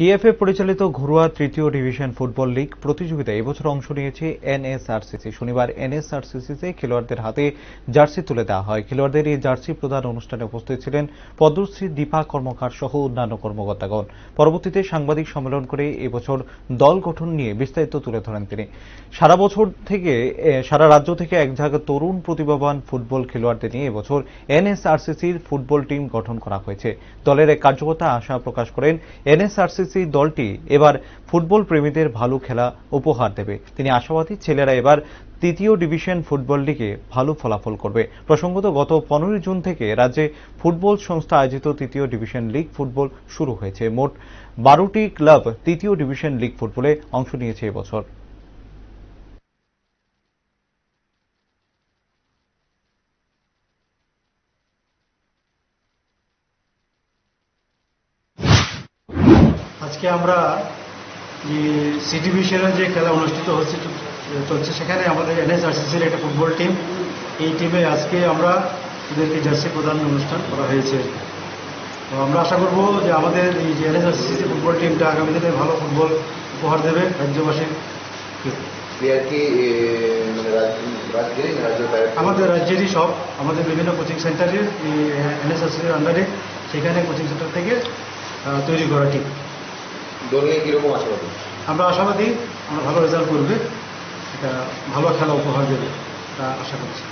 TFA পরিচালিত ঘরোয়া তৃতীয় ডিভিশন ফুটবল লীগ প্রতিযোগিতায় এবছর অংশ নিয়েছে এনএসআরসিসি। শনিবার এনএসআরসিসিতে খেলোয়াড়দের হাতে জার্সি তুলে দেওয়া হয়। খেলোয়াড়দের এই জার্সি প্রদান অনুষ্ঠানে উপস্থিত ছিলেন পদ্মশ্রী দীপা কর্মকার সহ অন্যান্য কর্মকর্তাগণ। পরবর্তীতে সাংবাদিক সম্মেলন করে এবছর দল গঠন নিয়ে বিস্তারিত তুলে ধরেন তিনি। সারা রাজ্য থেকে এক ঝাঁক তরুণ প্রতিভাবান ফুটবল খেলোয়াড়দের নিয়ে এবছর এনএসআরসিসির ফুটবল টিম গঠন করা হয়েছে। দলের এক কার্যকর্তা আশা প্রকাশ করেন এনএসআরসিসি দলটি এবার ফুটবল প্রেমীদের ভালো খেলা উপহার দেবে। তিনি আশাবাদী ছেলেরা এবার তৃতীয় ডিভিশন ফুটবল লিগে ভালো ফলাফল করবে। প্রসঙ্গত গত 15 জুন থেকে রাজ্যে ফুটবল সংস্থা আয়োজিত তৃতীয় ডিভিশন লিগ ফুটবল শুরু হয়েছে। মোট 12টি ক্লাব তৃতীয় ডিভিশন লিগ ফুটবলে অংশ নিয়েছে এবছর। আজকে আমরা যে সি ডিভিশনের যে খেলা অনুষ্ঠিত চলছে সেখানে আমাদের এনএসআরসিসির একটা ফুটবল টিম, এই টিমে আজকে আমরা এদেরকে জার্সি প্রদান অনুষ্ঠান করা হয়েছে। তো আমরা আশা করব যে আমাদের এই যে এনএসআরসিসি ফুটবল টিমটা আগামী দিনে ভালো ফুটবল উপহার দেবে রাজ্যবাসীর। আমাদের রাজ্যেরই সব, আমাদের বিভিন্ন কোচিং সেন্টারের এনএসআরসিসির আন্ডারে, সেখানে কোচিং সেন্টার থেকে তৈরি করা টিম। দল নিয়ে কিরকম আশাবাদী? আমরা আশাবাদী আমরা ভালো রেজাল্ট করবে, এটা ভালো খেলা উপহার দেবে, এটা আশা করছি।